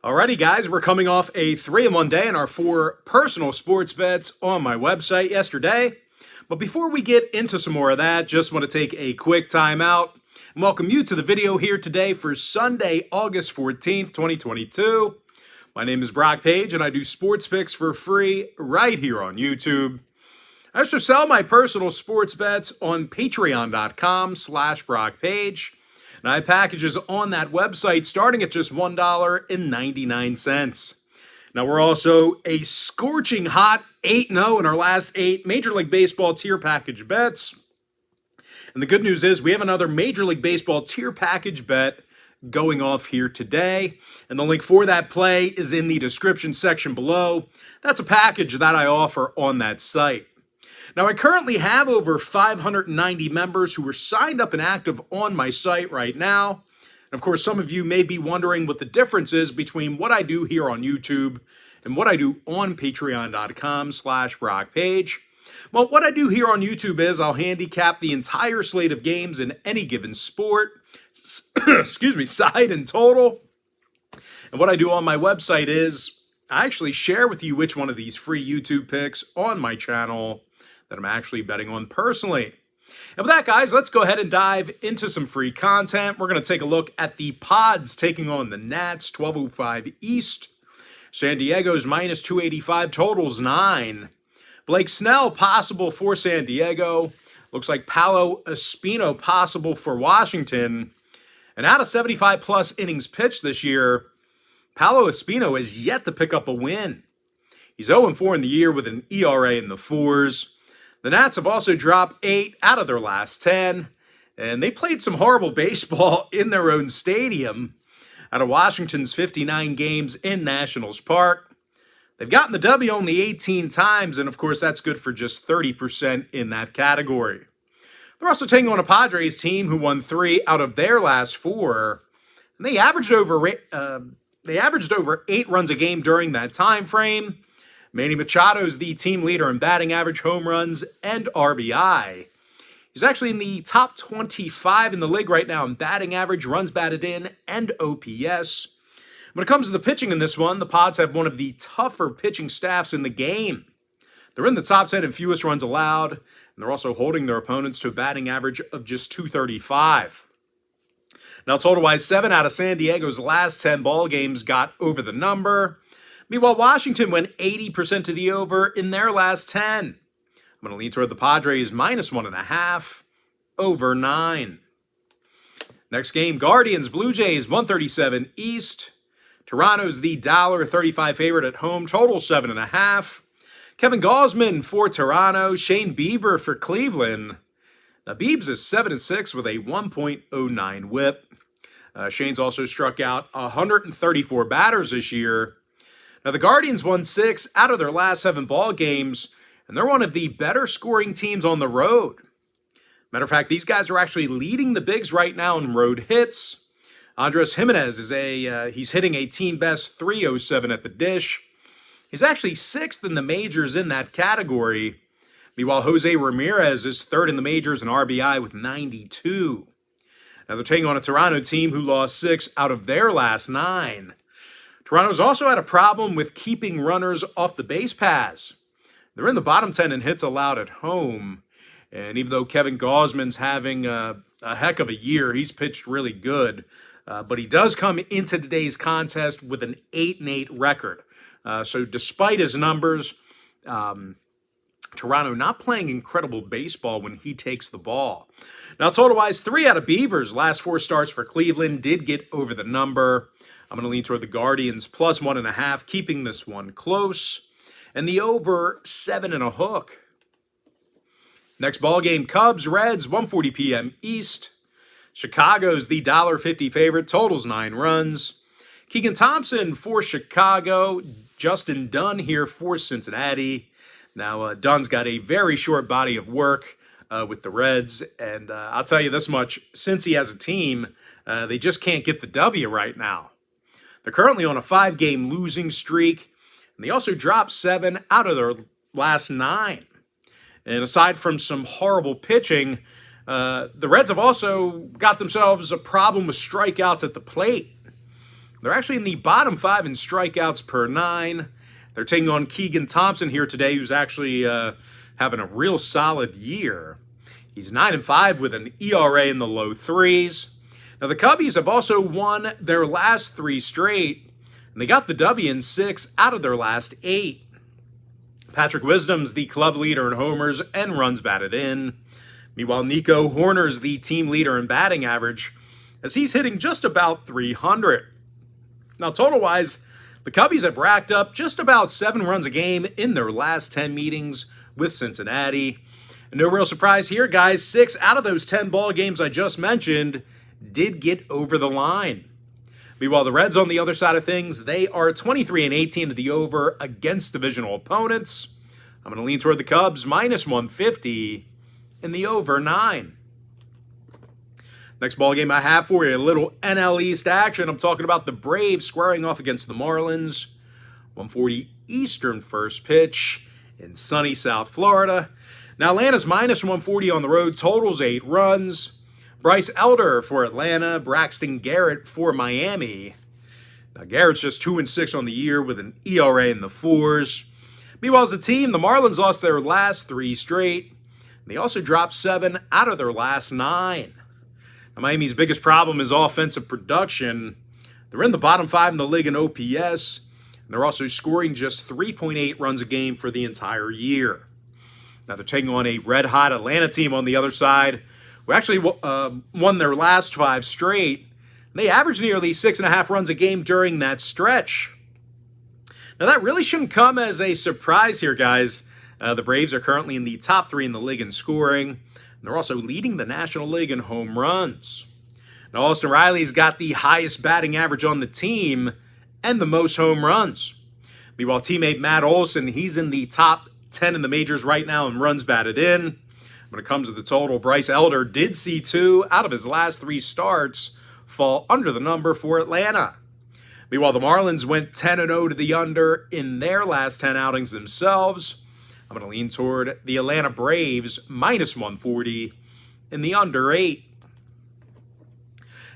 Alrighty, guys, we're coming off a 3-in-1 day in our 4 personal sports bets on my website yesterday. But before we get into some more of that, just want to take a quick time out and welcome you to the video here today for Sunday, August 14th, 2022. My name is Brock Page, and I do sports picks for free right here on YouTube. I also sell my personal sports bets on patreon.com/BrockPage. And I have packages on that website starting at just $1.99. Now, we're also a scorching hot 8-0 in our last 8 Major League Baseball tier package bets. And the good news is we have another Major League Baseball tier package bet going off here today. And the link for that play is in the description section below. That's a package that I offer on that site. Now, I currently have over 590 members who are signed up and active on my site right now. And of course, some of you may be wondering what the difference is between what I do here on YouTube and what I do on patreon.com/BrockPage. Well, what I do here on YouTube is I'll handicap the entire slate of games in any given sport, side and total. And what I do on my website is I actually share with you which one of these free YouTube picks on my channel that I'm actually betting on personally. And with that, guys, let's go ahead and dive into some free content. We're going to take a look at the Pods taking on the Nats, 12:05 East. San Diego's minus 285, totals 9. Blake Snell possible for San Diego. Looks like Paolo Espino possible for Washington. And out of 75-plus innings pitched this year, Paolo Espino has yet to pick up a win. He's 0-4 in the year with an ERA in the 4s. The Nats have also dropped 8 out of their last 10, and they played some horrible baseball in their own stadium out of Washington's 59 games in Nationals Park. They've gotten the W only 18 times, and of course that's good for just 30% in that category. They're also taking on a Padres team who won 3 out of their last 4, and they averaged over 8 runs a game during that time frame. Manny Machado's the team leader in batting average, home runs, and RBI. He's actually in the top 25 in the league right now in batting average, runs batted in, and OPS. When it comes to the pitching in this one, the Pods have one of the tougher pitching staffs in the game. They're in the top 10 in fewest runs allowed, and they're also holding their opponents to a batting average of just 235. Now, total-wise, 7 out of San Diego's last 10 ball games got over the number. Meanwhile, Washington went 80% to the over in their last 10. I'm going to lean toward the Padres minus 1.5, over 9. Next game, Guardians, Blue Jays, 137 East. Toronto's the $1.35 favorite at home, total 7.5. Kevin Gausman for Toronto, Shane Bieber for Cleveland. Now, Biebs is 7-6 with a 1.09 whip. Shane's also struck out 134 batters this year. Now, the Guardians won 6 out of their last 7 ball games, and they're one of the better scoring teams on the road. Matter of fact, these guys are actually leading the Bigs right now in road hits. Andres Jimenez is he's hitting a team best 307 at the dish. He's actually 6th in the majors in that category. Meanwhile, Jose Ramirez is 3rd in the majors in RBI with 92. Now, they're taking on a Toronto team who lost 6 out of their last 9. Toronto's also had a problem with keeping runners off the base paths. They're in the bottom 10 in hits allowed at home. And even though Kevin Gausman's having a heck of a year, he's pitched really good. But he does come into today's contest with an 8-8 record. So despite his numbers, Toronto not playing incredible baseball when he takes the ball. Now, total-wise, 3 out of Bieber's last 4 starts for Cleveland did get over the number. I'm going to lean toward the Guardians plus 1.5, keeping this one close. And the over 7.5. Next ball game, Cubs, Reds, 1:40 p.m. East. Chicago's the $1.50 favorite, totals 9 runs. Keegan Thompson for Chicago. Justin Dunn here for Cincinnati. Now, Dunn's got a very short body of work with the Reds. And I'll tell you this much, since he has a team, they just can't get the W right now. They're currently on a 5-game losing streak, and they also dropped 7 out of their last 9. And aside from some horrible pitching, the Reds have also got themselves a problem with strikeouts at the plate. They're actually in the bottom 5 in strikeouts per 9. They're taking on Keegan Thompson here today, who's actually having a real solid year. He's 9-5 with an ERA in the low 3s. Now, the Cubbies have also won their last 3 straight, and they got the W in 6 out of their last 8. Patrick Wisdom's the club leader in homers and runs batted in. Meanwhile, Nico Hoerner's the team leader in batting average, as he's hitting just about 300. Now, total-wise, the Cubbies have racked up just about 7 runs a game in their last 10 meetings with Cincinnati. And no real surprise here, guys. 6 out of those 10 ball games I just mentioned did get over the line. Meanwhile, the Reds on the other side of things, they are 23-18 to the over against divisional opponents. I'm going to lean toward the Cubs, minus 150 in the over 9. Next ball game I have for you, a little NL East action. I'm talking about the Braves squaring off against the Marlins. 1:40 Eastern first pitch in sunny South Florida. Now, Atlanta's minus 140 on the road, totals 8 runs. Bryce Elder for Atlanta, Braxton Garrett for Miami. Now, Garrett's just 2-6 on the year with an ERA in the 4s. Meanwhile, as a team, the Marlins lost their last 3 straight. They also dropped 7 out of their last 9. Now, Miami's biggest problem is offensive production. They're in the bottom 5 in the league in OPS. And they're also scoring just 3.8 runs a game for the entire year. Now, they're taking on a red-hot Atlanta team on the other side, who actually won their last 5 straight. They averaged nearly 6.5 runs a game during that stretch. Now, that really shouldn't come as a surprise here, guys. The Braves are currently in the top 3 in the league in scoring. They're also leading the National League in home runs. Now, Austin Riley's got the highest batting average on the team and the most home runs. Meanwhile, teammate Matt Olson, he's in the top 10 in the majors right now in runs batted in. When it comes to the total, Bryce Elder did see 2 out of his last 3 starts fall under the number for Atlanta. Meanwhile, the Marlins went 10-0 to the under in their last 10 outings themselves. I'm going to lean toward the Atlanta Braves, minus 140 in the under 8.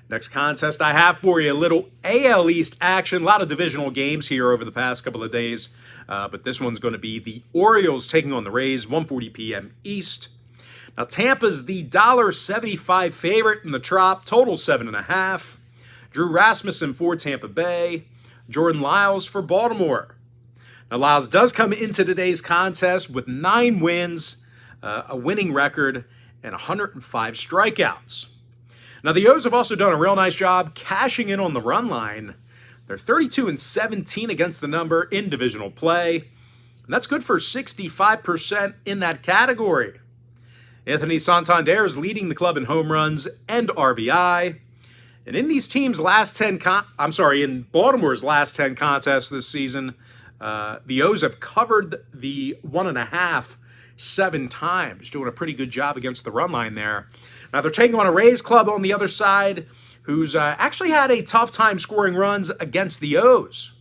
Next contest I have for you, a little AL East action. A lot of divisional games here over the past couple of days. But this one's going to be the Orioles taking on the Rays, 1:40 p.m. East. Now, Tampa's the $1.75 favorite in the Trop, total 7.5. Drew Rasmussen for Tampa Bay, Jordan Lyles for Baltimore. Now, Lyles does come into today's contest with 9 wins, a winning record, and 105 strikeouts. Now, the O's have also done a real nice job cashing in on the run line. They're 32-17 against the number in divisional play, and that's good for 65% in that category. Anthony Santander is leading the club in home runs and RBI. And in these teams' last 10 in Baltimore's last 10 contests this season, the O's have covered the 1.5 7 times, doing a pretty good job against the run line there. Now, they're taking on a Rays club on the other side, who's actually had a tough time scoring runs against the O's.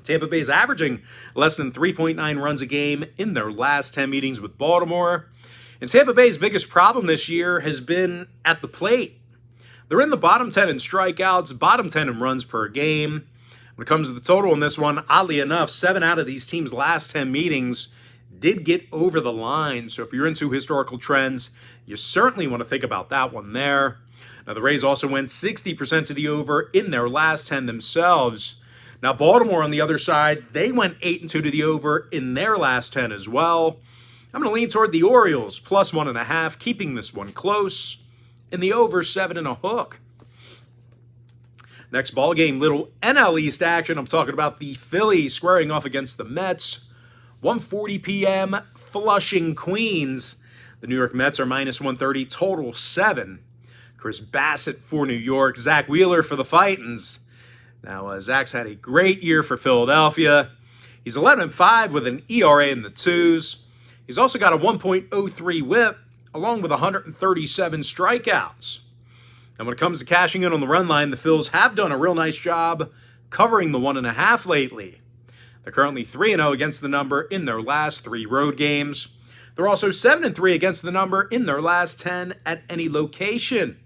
Tampa Bay's averaging less than 3.9 runs a game in their last 10 meetings with Baltimore. And Tampa Bay's biggest problem this year has been at the plate. They're in the bottom 10 in strikeouts, bottom 10 in runs per game. When it comes to the total in this one, oddly enough, 7 out of these teams' last 10 meetings did get over the line. So if you're into historical trends, you certainly want to think about that one there. Now, the Rays also went 60% to the over in their last 10 themselves. Now, Baltimore on the other side, they went 8-2 to the over in their last 10 as well. I'm going to lean toward the Orioles, plus 1.5, keeping this one close, in the over 7.5. Next ball game, little NL East action. I'm talking about the Phillies squaring off against the Mets. 1:40 p.m., Flushing, Queens. The New York Mets are minus 130, total 7. Chris Bassett for New York, Zach Wheeler for the Fightins. Now, Zach's had a great year for Philadelphia. He's 11-5 with an ERA in the 2s. He's also got a 1.03 whip, along with 137 strikeouts. And when it comes to cashing in on the run line, the Phils have done a real nice job covering the 1.5 lately. They're currently 3-0 against the number in their last 3 road games. They're also 7-3 against the number in their last 10 at any location.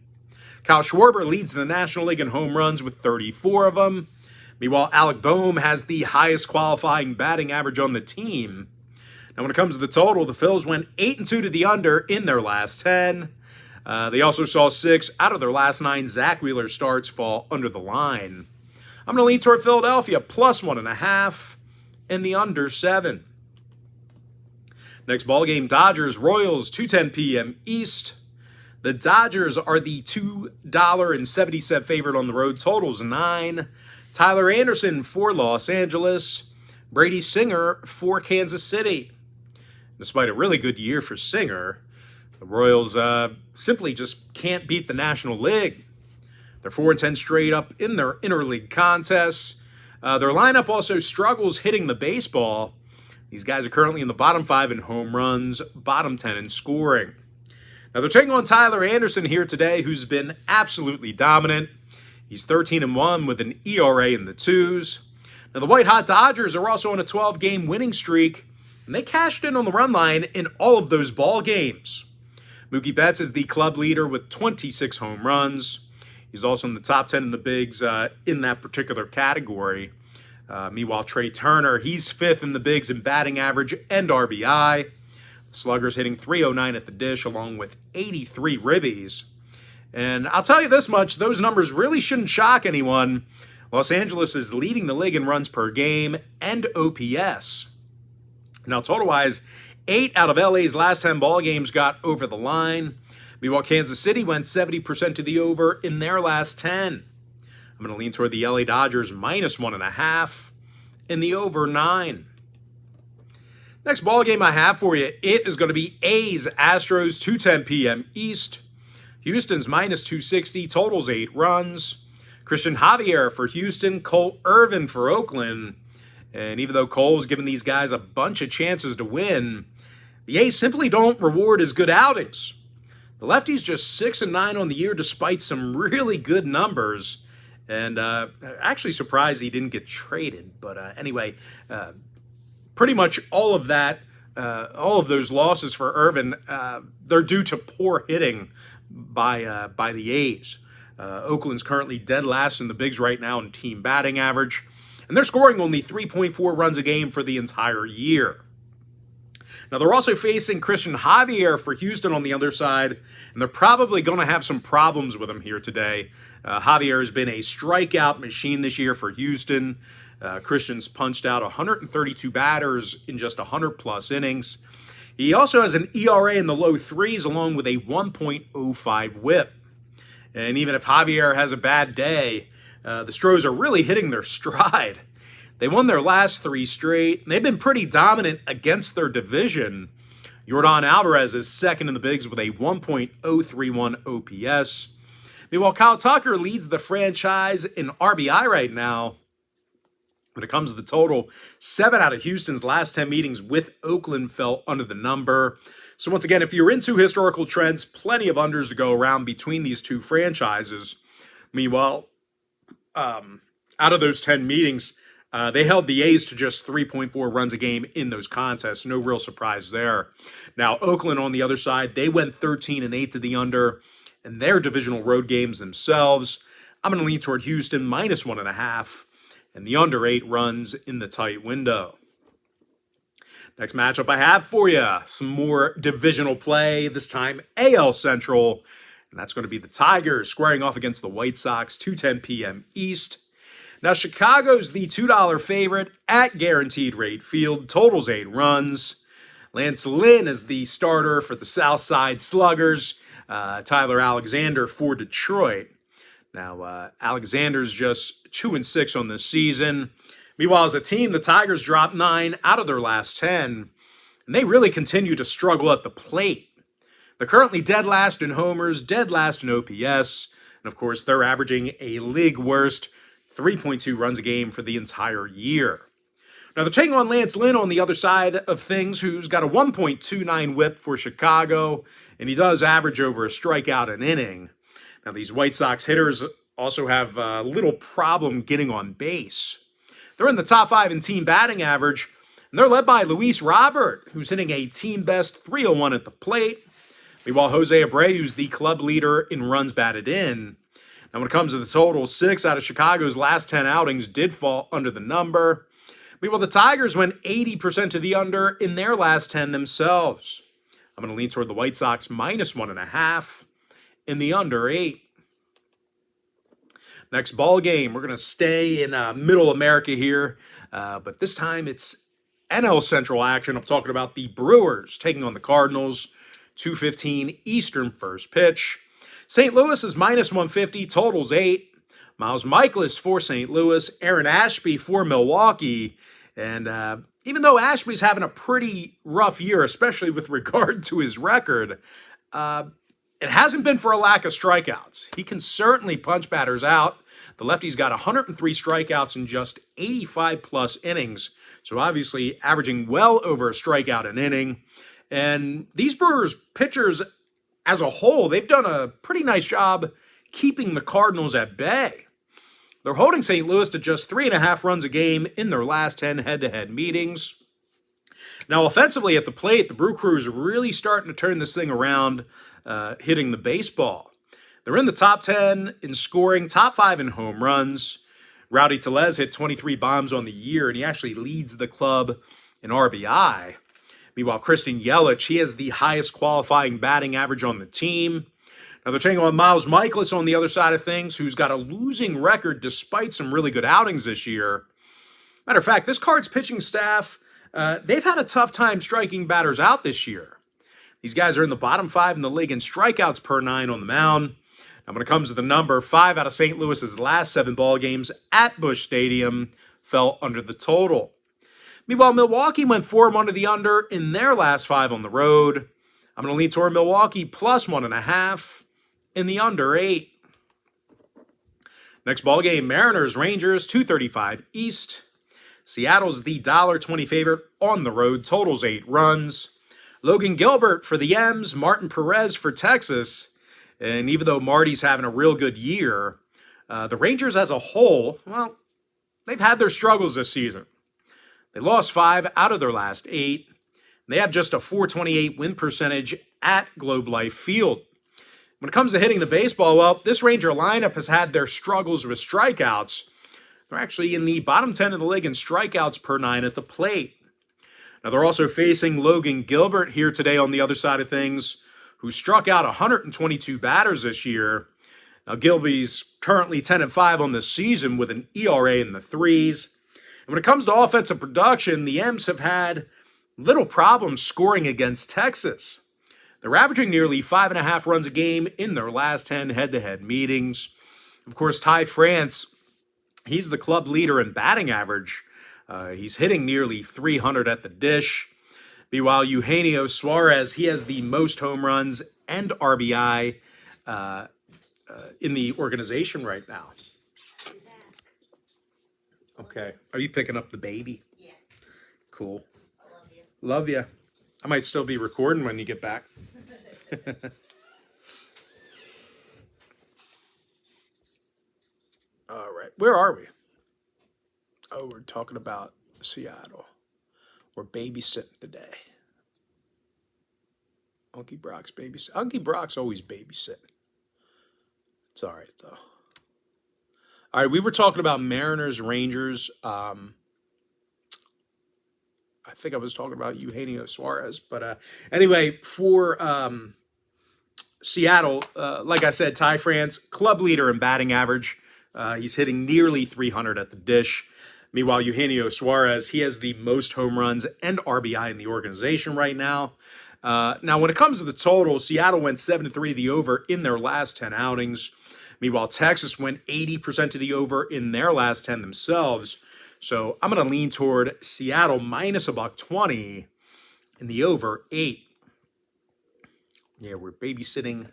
Kyle Schwarber leads the National League in home runs with 34 of them. Meanwhile, Alec Boehm has the highest qualifying batting average on the team. Now, when it comes to the total, the Phils went 8-2 to the under in their last 10. They also saw 6 out of their last 9 Zach Wheeler starts fall under the line. I'm going to lean toward Philadelphia plus 1.5 and the under 7. Next ball game, Dodgers Royals 2:10 p.m. East. The Dodgers are the $2.70 favorite on the road. Totals 9. Tyler Anderson for Los Angeles. Brady Singer for Kansas City. Despite a really good year for Singer, the Royals simply just can't beat the National League. They're 4-10 straight up in their interleague contests. Their lineup also struggles hitting the baseball. These guys are currently in the bottom 5 in home runs, bottom 10 in scoring. Now they're taking on Tyler Anderson here today, who's been absolutely dominant. He's 13-1 with an ERA in the 2s. Now the white-hot Dodgers are also on a 12-game winning streak, and they cashed in on the run line in all of those ball games. Mookie Betts is the club leader with 26 home runs. He's also in the top 10 in the bigs in that particular category. Meanwhile, Trey Turner, he's 5th in the bigs in batting average and RBI. The Slugger's hitting .309 at the dish along with 83 ribbies. And I'll tell you this much, those numbers really shouldn't shock anyone. Los Angeles is leading the league in runs per game and OPS. Now, total-wise, 8 out of LA's last 10 ball games got over the line. Meanwhile, Kansas City went 70% to the over in their last 10. I'm going to lean toward the LA Dodgers minus 1.5 and the over 9. Next ball game I have for you, it is going to be A's Astros 2:10 p.m. East. Houston's minus 260, totals 8 runs. Christian Javier for Houston, Cole Irvin for Oakland. And even though Cole's given these guys a bunch of chances to win, the A's simply don't reward as good outings. The lefty's just 6-9 on the year despite some really good numbers. And actually surprised he didn't get traded. But anyway, pretty much all of that, all of those losses for Irvin, they're due to poor hitting by the A's. Oakland's currently dead last in the bigs right now in team batting average. And they're scoring only 3.4 runs a game for the entire year. Now, they're also facing Christian Javier for Houston on the other side, and they're probably going to have some problems with him here today. Javier has been a strikeout machine this year for Houston. Christian's punched out 132 batters in just 100-plus innings. He also has an ERA in the low 3s along with a 1.05 whip. And even if Javier has a bad day, the Stros are really hitting their stride. They won their last 3 straight, and they've been pretty dominant against their division. Yordan Alvarez is second in the bigs with a 1.031 OPS. Meanwhile, Kyle Tucker leads the franchise in RBI right now. When it comes to the total, 7 out of Houston's last 10 meetings with Oakland fell under the number. So once again, if you're into historical trends, plenty of unders to go around between these two franchises. Meanwhile, out of those 10 meetings, they held the A's to just 3.4 runs a game in those contests. No real surprise there. Now, Oakland on the other side, they went 13-8 to the under in their divisional road games themselves. I'm going to lean toward Houston minus 1.5 and the under 8 runs in the tight window. Next matchup I have for you, some more divisional play, this time AL Central, and that's going to be the Tigers squaring off against the White Sox, 2:10 p.m. East. Now, Chicago's the $2 favorite at Guaranteed Rate Field, totals 8 runs. Lance Lynn is the starter for the Southside Sluggers, Tyler Alexander for Detroit. Now, Alexander's just 2-6 on this season. Meanwhile, as a team, the Tigers dropped 9 out of their last 10, and they really continue to struggle at the plate. They're currently dead last in homers, dead last in OPS, and of course, they're averaging a league-worst 3.2 runs a game for the entire year. Now, they're taking on Lance Lynn on the other side of things, who's got a 1.29 whip for Chicago, and he does average over a strikeout an inning. Now, these White Sox hitters also have a little problem getting on base. They're in the top 5 in team batting average, and they're led by Luis Robert, who's hitting a team-best .301 at the plate. Meanwhile, Jose Abreu's the club leader in runs batted in. Now, when it comes to the total, 6 out of Chicago's last 10 outings did fall under the number. Meanwhile, the Tigers went 80% to the under in their last 10 themselves. I'm going to lean toward the White Sox -1.5 in the under 8. Next ball game, we're going to stay in Middle America here, but this time it's NL Central action. I'm talking about the Brewers taking on the Cardinals, 2:15 Eastern first pitch. St. Louis is -150, totals 8. Miles Mikolas for St. Louis, Aaron Ashby for Milwaukee, and even though Ashby's having a pretty rough year, especially with regard to his record, it hasn't been for a lack of strikeouts. He can certainly punch batters out. The lefty's got 103 strikeouts in just 85-plus innings, so obviously averaging well over a strikeout an inning. And these Brewers pitchers, as a whole, they've done a pretty nice job keeping the Cardinals at bay. They're holding St. Louis to just 3.5 runs a game in their last 10 head-to-head meetings. Now, offensively at the plate, the Brew Crew is really starting to turn this thing around, hitting the baseball. They're in the top 10 in scoring, top 5 in home runs. Rowdy Tellez hit 23 bombs on the year, and he actually leads the club in RBI. Meanwhile, Christian Yelich, he has the highest qualifying batting average on the team. Now, they're taking on Miles Mikolas on the other side of things, who's got a losing record despite some really good outings this year. Matter of fact, this Cards pitching staff, they've had a tough time striking batters out this year. These guys are in the bottom 5 in the league in strikeouts per 9 on the mound. Now, when it comes to the number, 5 out of St. Louis's last 7 ball games at Busch Stadium fell under the total. Meanwhile, Milwaukee went 4 under the under in their last 5 on the road. I'm going to lean toward Milwaukee +1.5 in the under 8. Next ball game, Mariners Rangers 2:35 East. Seattle's the $1.20 favorite on the road. Totals 8 runs. Logan Gilbert for the M's, Martin Perez for Texas. And even though Marty's having a real good year, the Rangers as a whole, well, they've had their struggles this season. They lost 5 out of their last 8. And they have just a .428 win percentage at Globe Life Field. When it comes to hitting the baseball, well, this Ranger lineup has had their struggles with strikeouts. They're actually in the bottom 10 of the league in strikeouts per 9 at the plate. Now, they're also facing Logan Gilbert here today on the other side of things, who struck out 122 batters this year. Now, Gilby's currently 10-5 on the season with an ERA in the 3s. And when it comes to offensive production, the M's have had little problems scoring against Texas. They're averaging nearly 5.5 runs a game in their last 10 head-to-head meetings. Of course, Ty France, he's the club leader in batting average. He's hitting nearly 300 at the dish. Meanwhile, Eugenio Suarez, he has the most home runs and RBI in the organization right now. Okay. Are you picking up the baby? Yeah. Cool. I love you. Love you. I might still be recording when you get back. All right. Where are we? Oh, we're talking about Seattle. We're babysitting today. Unky Brock's babysitting. Unky Brock's always babysitting. It's all right, though. All right, we were talking about Mariners, Rangers. I think I was talking about Eugenio Suarez. But anyway, for Seattle, like I said, Ty France, club leader in batting average. He's hitting nearly 300 at the dish. Meanwhile, Eugenio Suarez, he has the most home runs and RBI in the organization right now. Now, when it comes to the total, Seattle went 7-3 to the over in their last 10 outings. Meanwhile, Texas went 80% to the over in their last 10 themselves. So I'm going to lean toward Seattle -120 in the over 8. Yeah, we're babysitting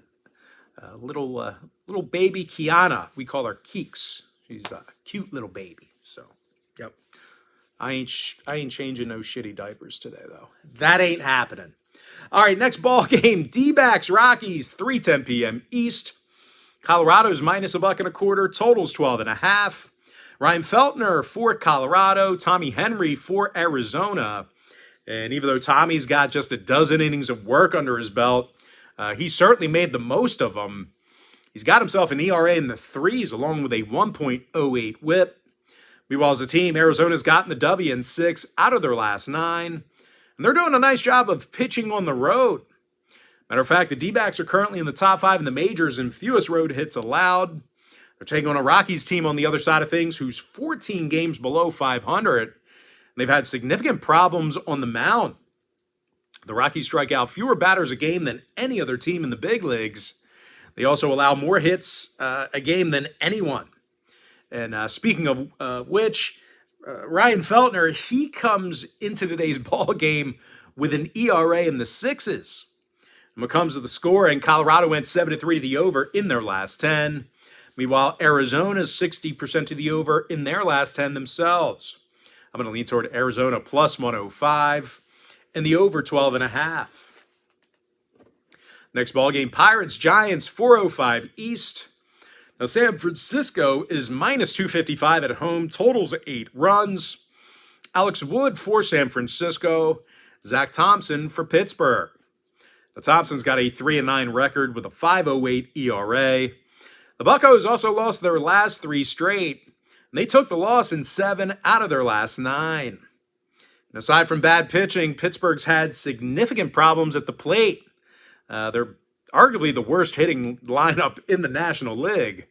little baby Kiana. We call her Keeks. She's a cute little baby. So, yep. I ain't changing no shitty diapers today, though. That ain't happening. All right, next ball game, D-backs, Rockies, 3:10 p.m. East. Colorado's -1.25, totals 12.5. Ryan Feltner for Colorado, Tommy Henry for Arizona. And even though Tommy's got just a dozen innings of work under his belt, He certainly made the most of them. He's got himself an ERA in the threes along with a 1.08 whip. Meanwhile, as a team, Arizona's gotten the W in 6 out of their last 9. And they're doing a nice job of pitching on the road. Matter of fact, the D-backs are currently in the top 5 in the majors in fewest road hits allowed. They're taking on a Rockies team on the other side of things who's 14 games below 500. They've had significant problems on the mound. The Rockies strike out fewer batters a game than any other team in the big leagues. They also allow more hits a game than anyone. And speaking of which, Ryan Feltner, he comes into today's ball game with an ERA in the 6s. When it comes to the scoring, Colorado went 7-3 to the over in their last 10. Meanwhile, Arizona's 60% to the over in their last 10 themselves. I'm going to lean toward Arizona plus 105 and the over 12.5. Next ball game, Pirates Giants 405 East. Now San Francisco is minus 255 at home. Totals 8 runs. Alex Wood for San Francisco. Zach Thompson for Pittsburgh. Now, Thompson's got a 3-9 record with a 5.08 ERA. The Buccos also lost their last 3 straight, and they took the loss in 7 out of their last 9. And aside from bad pitching, Pittsburgh's had significant problems at the plate. They're arguably the worst hitting lineup in the National League.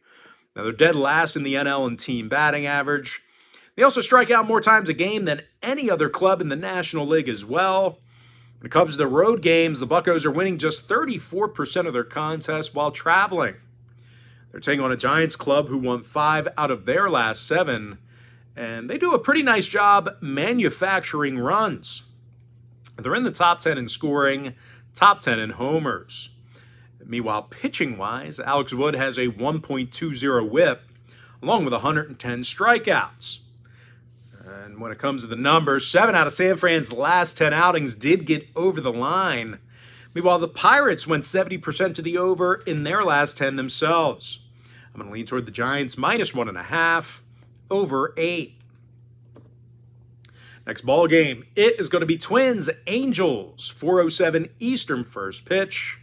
Now, they're dead last in the NL in team batting average. They also strike out more times a game than any other club in the National League as well. When it comes to the road games, the Buccos are winning just 34% of their contests while traveling. They're taking on a Giants club who won 5 out of their last 7, and they do a pretty nice job manufacturing runs. They're in the top 10 in scoring, top 10 in homers. Meanwhile, pitching-wise, Alex Wood has a 1.20 whip, along with 110 strikeouts. And when it comes to the numbers, 7 out of San Fran's last 10 outings did get over the line. Meanwhile, the Pirates went 70% to the over in their last 10 themselves. I'm going to lean toward the Giants minus 1.5, over 8. Next ball game, it is going to be Twins Angels, 4:07 Eastern first pitch.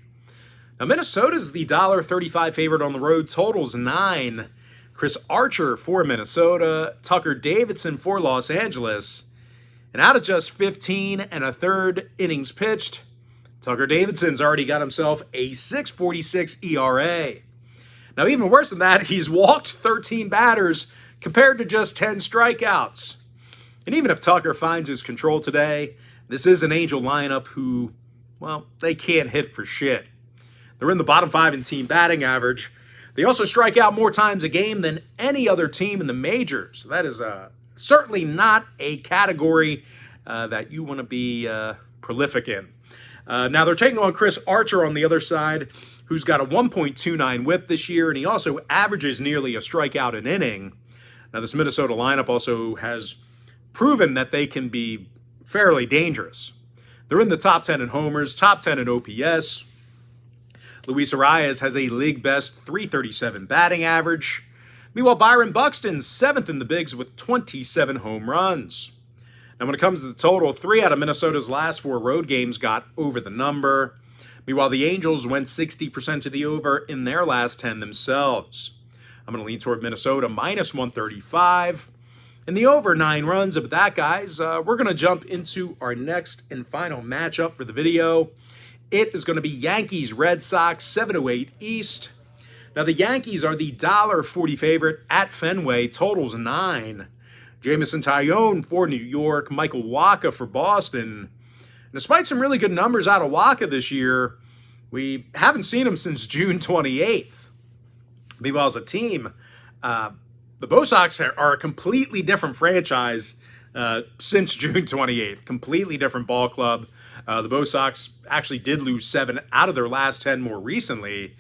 Now, Minnesota's the $1.35 favorite on the road, totals 9. Chris Archer for Minnesota, Tucker Davidson for Los Angeles. And out of just 15 1/3 innings pitched, Tucker Davidson's already got himself a 6.46 ERA. Now, even worse than that, he's walked 13 batters compared to just 10 strikeouts. And even if Tucker finds his control today, this is an Angel lineup who, well, they can't hit for shit. They're in the bottom 5 in team batting average. They also strike out more times a game than any other team in the majors. That is certainly not a category that you want to be prolific in. Now, they're taking on Chris Archer on the other side, who's got a 1.29 whip this year, and he also averages nearly a strikeout an inning. Now, this Minnesota lineup also has proven that they can be fairly dangerous. They're in the top 10 in homers, top 10 in OPS. Luis Arias has a league-best .337 batting average. Meanwhile, Byron Buxton's 7th in the bigs with 27 home runs. And when it comes to the total, 3 out of Minnesota's last 4 road games got over the number. Meanwhile, the Angels went 60% to the over in their last 10 themselves. I'm going to lean toward Minnesota minus 135. And the over 9 runs. But that, guys, we're going to jump into our next and final matchup for the video. It is going to be Yankees-Red Sox, 7:08 East. Now, the Yankees are the $1.40 favorite at Fenway, totals 9. Jameson Taillon for New York, Michael Wacha for Boston. And despite some really good numbers out of Wacha this year, we haven't seen him since June 28th. Meanwhile, as a team, the Bo Sox are a completely different franchise since June 28th. Completely different ball club. The Bo Sox actually did lose 7 out of their last 10 more recently,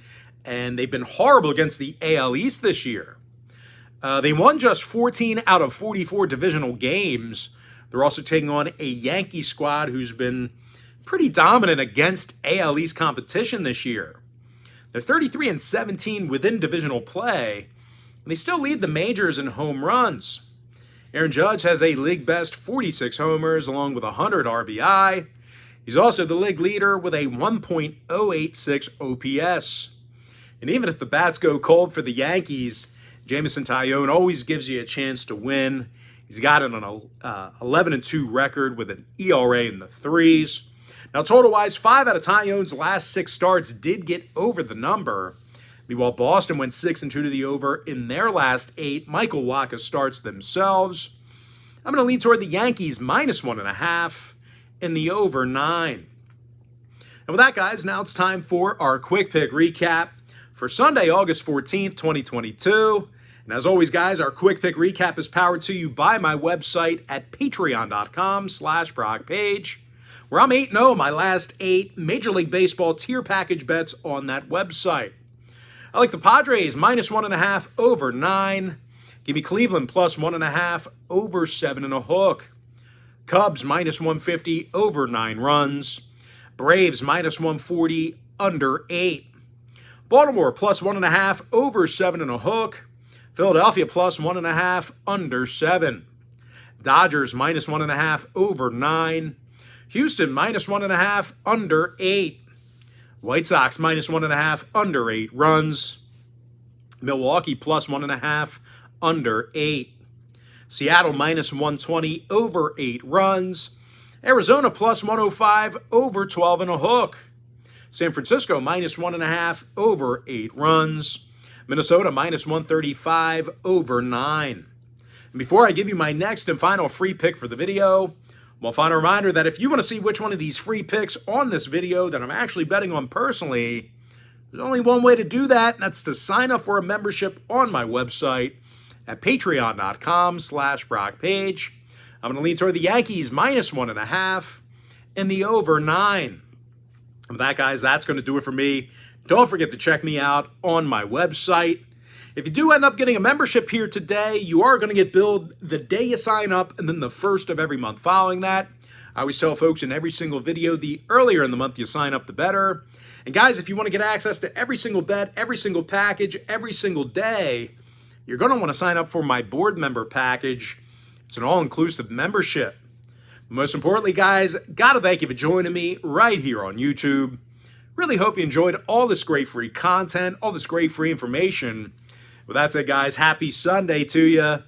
and they've been horrible against the AL East this year. They won just 14 out of 44 divisional games. They're also taking on a Yankee squad who's been pretty dominant against AL East competition this year. They're 33-17 within divisional play, and they still lead the majors in home runs. Aaron Judge has a league-best 46 homers along with 100 RBI. He's also the league leader with a 1.086 OPS. And even if the bats go cold for the Yankees, Jameson Taillon always gives you a chance to win. He's got an 11-2 record with an ERA in the threes. Now, total-wise, 5 out of Taillon's last 6 starts did get over the number. Meanwhile, Boston went 6-2 to the over in their last 8 Michael Wacha starts themselves. I'm going to lean toward the Yankees -1.5 in the over 9. And with that, guys, now it's time for our quick pick recap for Sunday, August 14th, 2022. And as always, guys, our quick pick recap is powered to you by my website at patreon.com/BrockPage, where I'm 8-0 in my last 8 Major League Baseball tier package bets on that website. I like the Padres -1.5 over 9. Give me Cleveland +1.5 over 7.5. Cubs -150 over 9 runs. Braves -140 under 8. Baltimore +1.5 over 7.5. Philadelphia +1.5 under 7. Dodgers -1.5 over 9. Houston -1.5 under 8. White Sox -1.5 under 8 runs. Milwaukee +1.5 under 8. Seattle -120 over 8 runs. Arizona +105 over 12.5. San Francisco -1.5 over 8 runs. Minnesota -135 over 9. And before I give you my next and final free pick for the video, well, final reminder that if you want to see which one of these free picks on this video that I'm actually betting on personally, there's only one way to do that, and that's to sign up for a membership on my website at patreon.com/BrockPage. I'm going to lean toward the Yankees -1.5 and the over 9. And with that, guys, that's going to do it for me. Don't forget to check me out on my website. If you do end up getting a membership here today, you are going to get billed the day you sign up and then the first of every month following that. I always tell folks in every single video, the earlier in the month you sign up, the better. And guys, if you want to get access to every single bet, every single package, every single day, you're going to want to sign up for my board member package. It's an all-inclusive membership. Most importantly, guys, got to thank you for joining me right here on YouTube. Really hope you enjoyed all this great free content, all this great free information. With that said, guys, happy Sunday to you.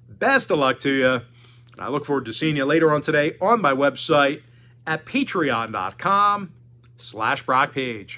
Best of luck to you. And I look forward to seeing you later on today on my website at patreon.com/BrockPage.